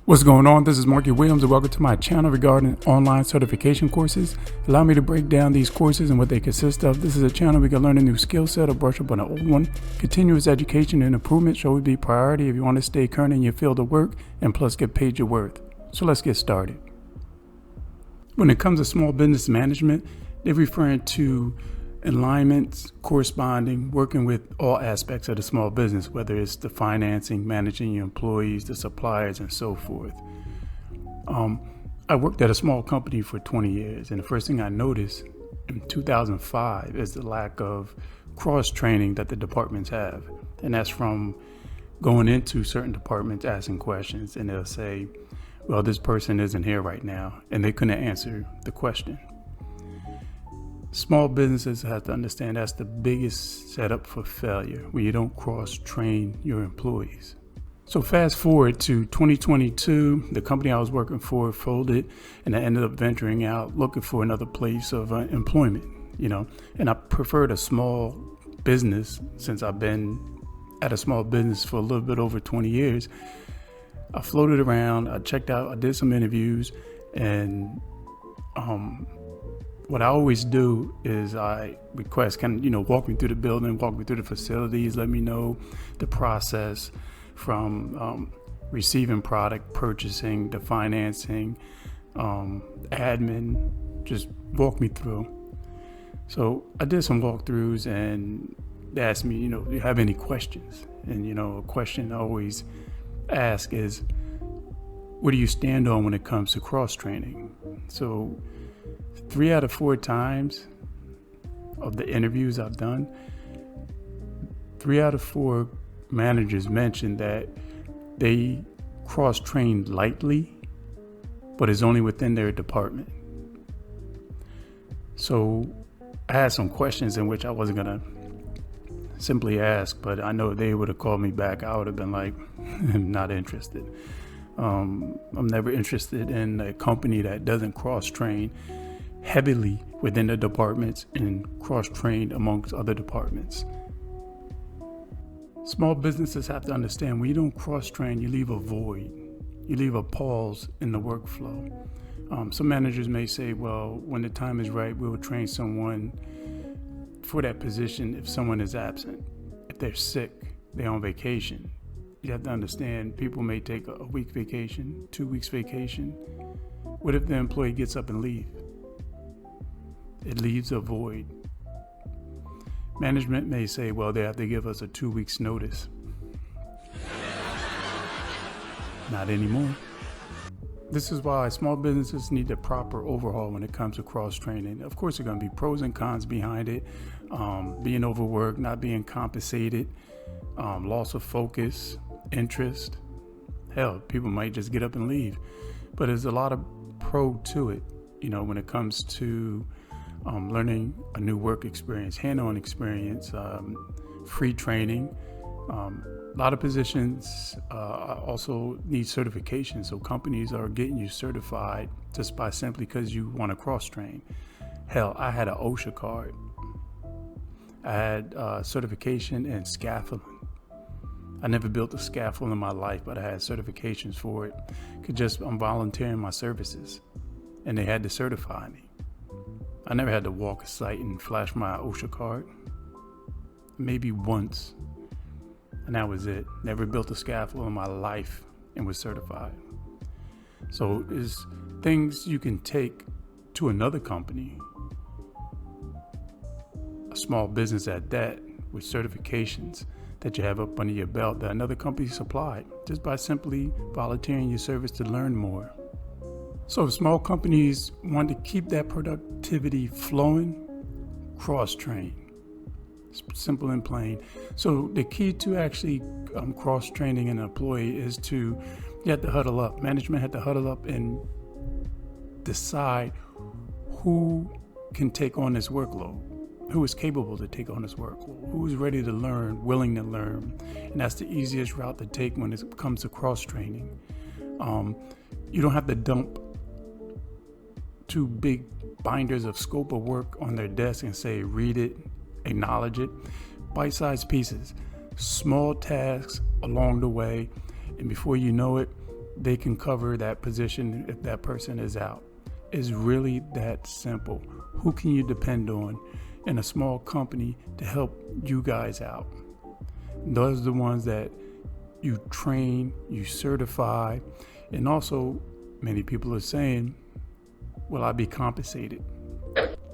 What's going on? This is Markie and welcome to my channel regarding online certification courses. Allow me to break down these courses and what they consist of. This is a channel we can learn a new skill set or brush up on an old one. Continuous education and improvement should always be a priority if you want to stay current in your field of work and plus get paid your worth. So let's get started. When it comes to small business management, they're referring to alignments, corresponding, working with all aspects of the small business, whether it's the financing, managing your employees, the suppliers, and so forth. I worked at a small company for 20 years, and the first thing I noticed in 2005 is the lack of cross-training that the departments have. And that's from going into certain departments, asking questions, and they'll say, well, this person isn't here right now, and they couldn't answer the question. Small businesses have to understand that's the biggest setup for failure when you don't cross-train your employees. So fast forward to 2022, the company I was working for folded, and I ended up venturing out looking for another place of employment, and I preferred a small business since I've been at a small business for a little bit over 20 years. I floated around, I checked out, I did some interviews, and what I always do is I request, walk me through the building, walk me through the facilities, let me know the process from receiving product, purchasing, the financing, admin, just walk me through. So I did some walkthroughs and they asked me, do you have any questions? And, a question I always ask is, where do you stand on when it comes to cross-training? So 3 out of 4 times of the interviews I've done, 3 out of 4 managers mentioned that they cross-trained lightly, but it's only within their department. So I had some questions in which I wasn't going to simply ask, but I know if they would have called me back, I would have been like, I'm not interested. I'm never interested in a company that doesn't cross-train heavily within the departments and cross-trained amongst other departments. Small businesses have to understand when you don't cross-train, you leave a void. You leave a pause in the workflow. Some managers may say, well, when the time is right, we will train someone for that position if someone is absent. If they're sick, they're on vacation. You have to understand people may take a week vacation, 2 weeks vacation. What if the employee gets up and leaves? It leaves a void. Management may say, well, they have to give us a 2 weeks notice. Not anymore. This is why small businesses need a proper overhaul when it comes to cross-training. Of course, there are going to be pros and cons behind it. Being overworked, not being compensated, loss of focus, interest. Hell, people might just get up and leave. But there's a lot of pro to it, when it comes to learning a new work experience, hand-on experience, free training. A lot of positions also need certification, so companies are getting you certified just by simply because you want to cross-train. Hell, I had an OSHA card. I had certification in scaffolding. I never built a scaffold in my life, but I had certifications for it. I'm volunteering my services, and they had to certify me. I never had to walk a site and flash my OSHA card. Maybe once, and that was it. Never built a scaffold in my life and was certified. So there's things you can take to another company, a small business at that, with certifications that you have up under your belt that another company supplied, just by simply volunteering your service to learn more. So if small companies want to keep that productivity flowing, cross-train. Simple and plain. So the key to actually cross-training an employee is you have to huddle up. Management had to huddle up and decide who can take on this workload, who is capable to take on this workload, who is ready to learn, willing to learn. And that's the easiest route to take when it comes to cross-training. You don't have to dump 2 big binders of scope of work on their desk and say, read it, acknowledge it. Bite-sized pieces, small tasks along the way, and before you know it, they can cover that position if that person is out. It's really that simple. Who can you depend on in a small company to help you guys out? Those are the ones that you train, you certify, and also many people are saying, will I be compensated?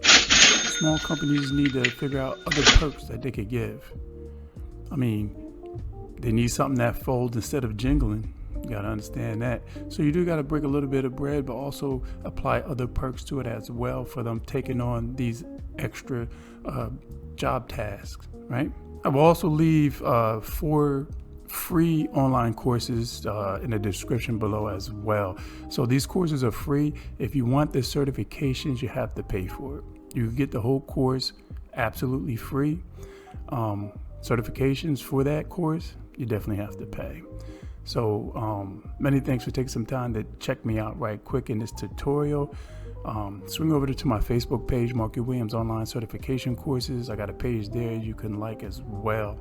Small companies need to figure out other perks that they could give. I mean, they need something that folds instead of jingling. You got to understand that. So you do got to break a little bit of bread, but also apply other perks to it as well for them taking on these extra job tasks, right? I will also leave 4 free online courses in the description below as well. So these courses are free. If you want the certifications, you have to pay for it. You get the whole course absolutely free. Certifications for that course, you definitely have to pay. So many thanks for taking some time to check me out right quick in this tutorial. Swing over to my Facebook page, Markie Williams Online Certification Courses. I got a page there you can like as well.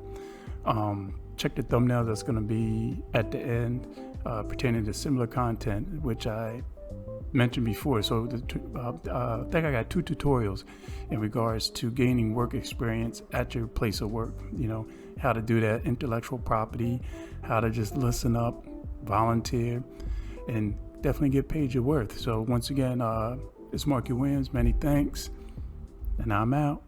Check the thumbnail that's going to be at the end pertaining to similar content, which I mentioned before. So I think I got 2 tutorials in regards to gaining work experience at your place of work. You know, how to do that, intellectual property, how to just listen up, volunteer, and definitely get paid your worth. So once again, it's Markie Williams. Many thanks, and I'm out.